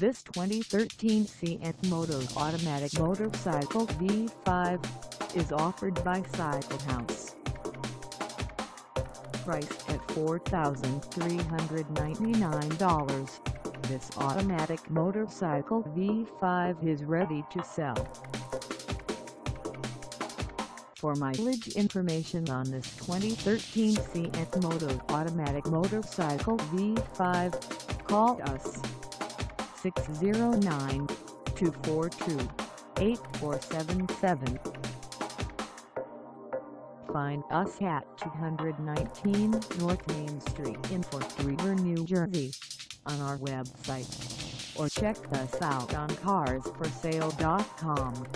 This 2013 MOTO automatic motorcycle V5 is offered by Cyclehouse. Priced at $4,399, this automatic motorcycle V5 is ready to sell. For mileage information on this 2013 MOTO automatic motorcycle V5, call us 609-242-8477. Find us at 219 North Main Street in Fort River, New Jersey, on our website, or check us out on carsforsale.com.